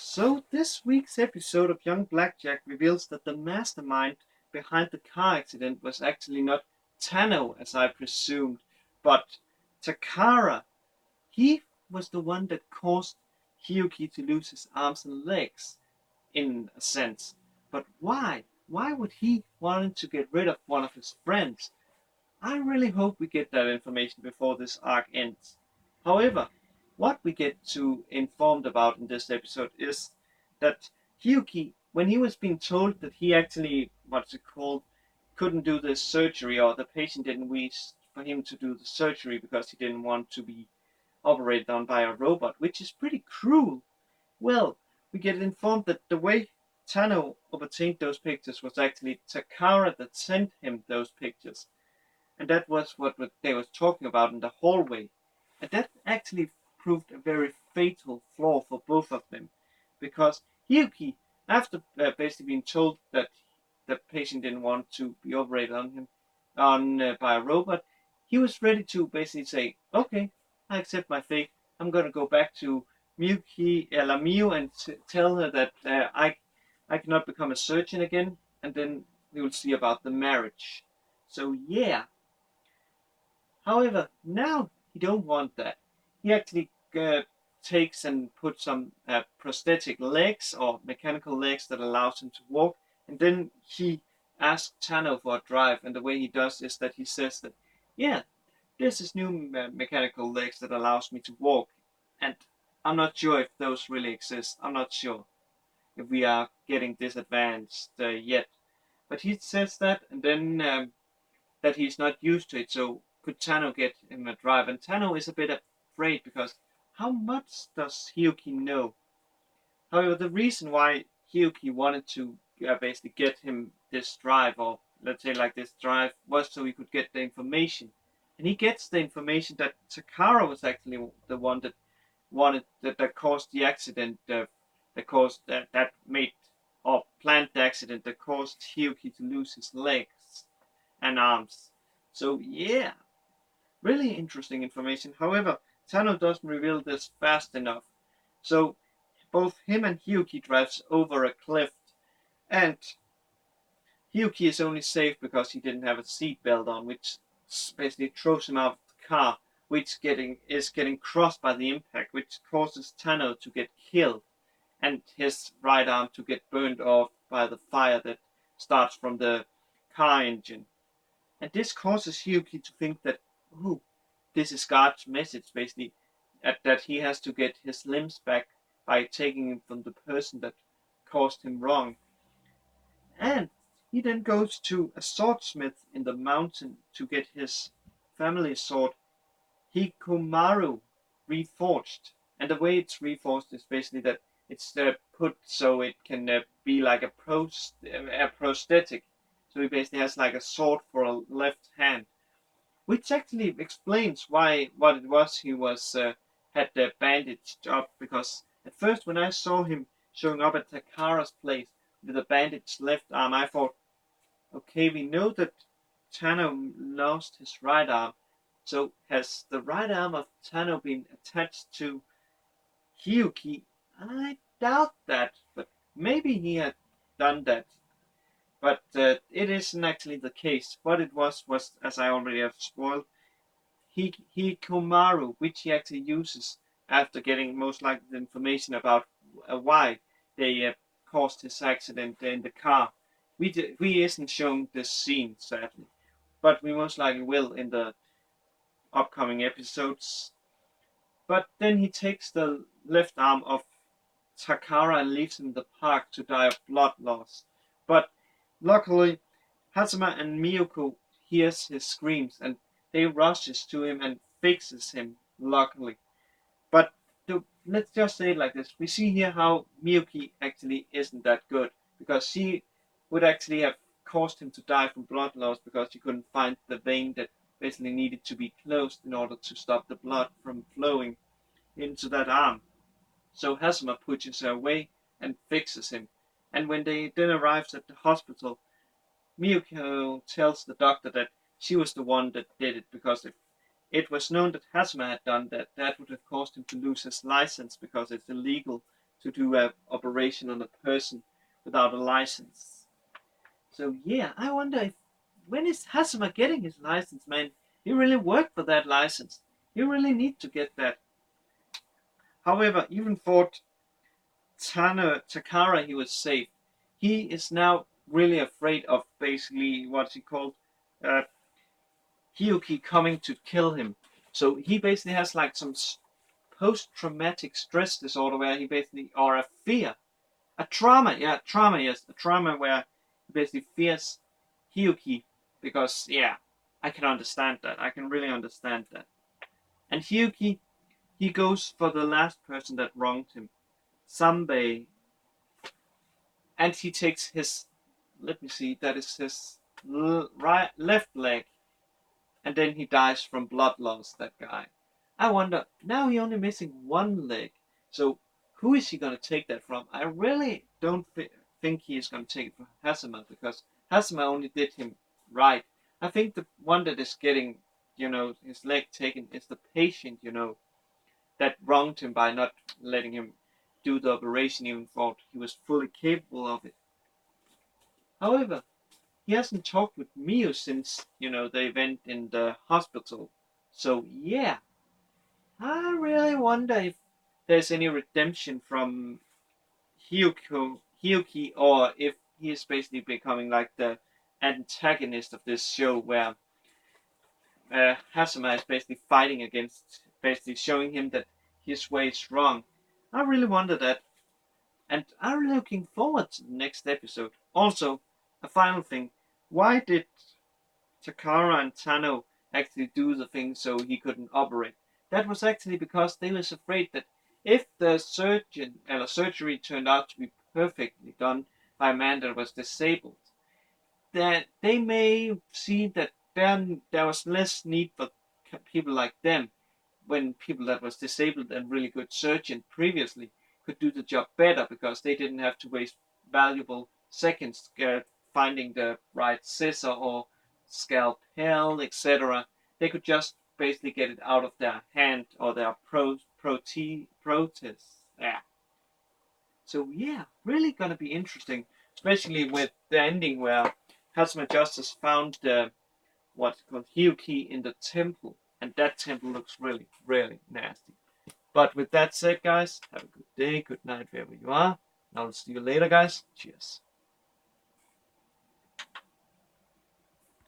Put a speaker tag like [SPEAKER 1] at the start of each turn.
[SPEAKER 1] So, this week's episode of Young Blackjack reveals that the mastermind behind the car accident was actually not Tano, as I presumed, but Takara. He was the one that caused Hyuki to lose his arms and legs, in a sense. But why? Why would he want to get rid of one of his friends? I really hope we get that information before this arc ends. However, what we get to informed about in this episode is that Hyuki, when he was being told that he actually, what's it called, couldn't do the surgery, or the patient didn't wish for him to do the surgery because he didn't want to be operated on by a robot, which is pretty cruel. Well, we get informed that the way Tano obtained those pictures was actually Takara that sent him those pictures, and that was what they was talking about in the hallway. And that actually proved a very fatal flaw for both of them, because Hyuki, after basically being told that the patient didn't want to be operated on him by a robot, he was ready to basically say, "Okay, I accept my fate. I'm gonna go back to Miu and tell her that I cannot become a surgeon again, and then we will see about the marriage." So yeah, however, now he don't want that. He actually takes and puts some prosthetic legs or mechanical legs that allows him to walk, and then he asks Tano for a drive. And the way he does is that he says that, yeah, this is new mechanical legs that allows me to walk, and I'm not sure if those really exist. I'm not sure if we are getting this advanced yet. But he says that, and then that he's not used to it. So could Tano get him a drive? And Tano is a bit afraid because how much does Hyuki know? However, the reason why Hyuki wanted to basically get him this drive, or let's say like this drive, was so he could get the information. And he gets the information that Takara was actually the one that wanted that caused the accident, that caused that made or planned the accident that caused Hyuki to lose his legs and arms. So yeah, really interesting information. However, Tano doesn't reveal this fast enough. So both him and Hyuki drives over a cliff, and Hyuki is only safe because he didn't have a seatbelt on, which basically throws him out of the car, which is getting crushed by the impact, which causes Tano to get killed and his right arm to get burned off by the fire that starts from the car engine. And this causes Hyuki to think that, oh, this is God's message, basically, that he has to get his limbs back by taking him from the person that caused him wrong. And he then goes to a swordsmith in the mountain to get his family sword, Hikomaru, reforged. And the way it's reforged is basically that it's put so it can be like a prosthetic. So he basically has like a sword for a left hand, which actually explains why what it was he was had bandaged up. Because at first, when I saw him showing up at Takara's place with a bandaged left arm, I thought, okay, we know that Tano lost his right arm. So has the right arm of Tano been attached to Hyuki? I doubt that, but maybe he had done that. But it isn't actually the case. What it was, as I already have spoiled, Hikomaru, which he actually uses after getting most likely the information about why they caused his accident in the car. We isn't shown this scene, sadly, but we most likely will in the upcoming episodes. But then he takes the left arm of Takara and leaves him in the park to die of blood loss. But luckily, Hazuma and Miyoko hears his screams, and they rushes to him and fixes him, luckily. But let's just say it like this. We see here how Miyuki actually isn't that good, because she would actually have caused him to die from blood loss because she couldn't find the vein that basically needed to be closed in order to stop the blood from flowing into that arm. So Hazuma pushes her away and fixes him. And when they then arrives at the hospital, Miyuko tells the doctor that she was the one that did it, because if it was known that Hazuma had done that, that would have caused him to lose his license, because it's illegal to do an operation on a person without a license. So yeah, I wonder if when is Hasuma getting his license, man? He really worked for that license. He really need to get that. However, even for Takara, he was safe. He is now really afraid of basically what's he called, uh, Hyakki coming to kill him. So he basically has like some post-traumatic stress disorder where he basically, or a fear, a trauma, yeah, trauma, yes, a trauma where he basically fears Hyakki because, yeah, I can understand that. I can really understand that. And Hyakki, he goes for the last person that wronged him, Sanbei, and he takes his, let me see, that is his left leg, and then he dies from blood loss, that guy. I wonder, now he's only missing one leg, so who is he going to take that from? I really don't think he is going to take it from Hasuma, because Hasuma only did him right. I think the one that is getting, his leg taken is the patient, that wronged him by not letting him do the operation even thought he was fully capable of it. However, he hasn't talked with Miu since, the event in the hospital. So yeah, I really wonder if there's any redemption from Hyakki, or if he is basically becoming like the antagonist of this show, where Hasuma is basically fighting against, basically showing him that his way is wrong. I really wonder that, and I'm really looking forward to the next episode. Also, a final thing: why did Takara and Tano actually do the thing so he couldn't operate? That was actually because they was afraid that if the surgery turned out to be perfectly done by a man that was disabled, that they may see that then there was less need for people like them, when people that was disabled and really good surgeon previously could do the job better because they didn't have to waste valuable seconds finding the right scissor or scalpel, etc. They could just basically get it out of their hand or their prothesis. Yeah. So yeah, really gonna be interesting, especially with the ending where Hasuma Justice found the what's called Hyakki in the temple, and that temple looks really, really nasty. But with that said, guys, have a good day, good night, wherever you are. And I'll see you later, guys. Cheers.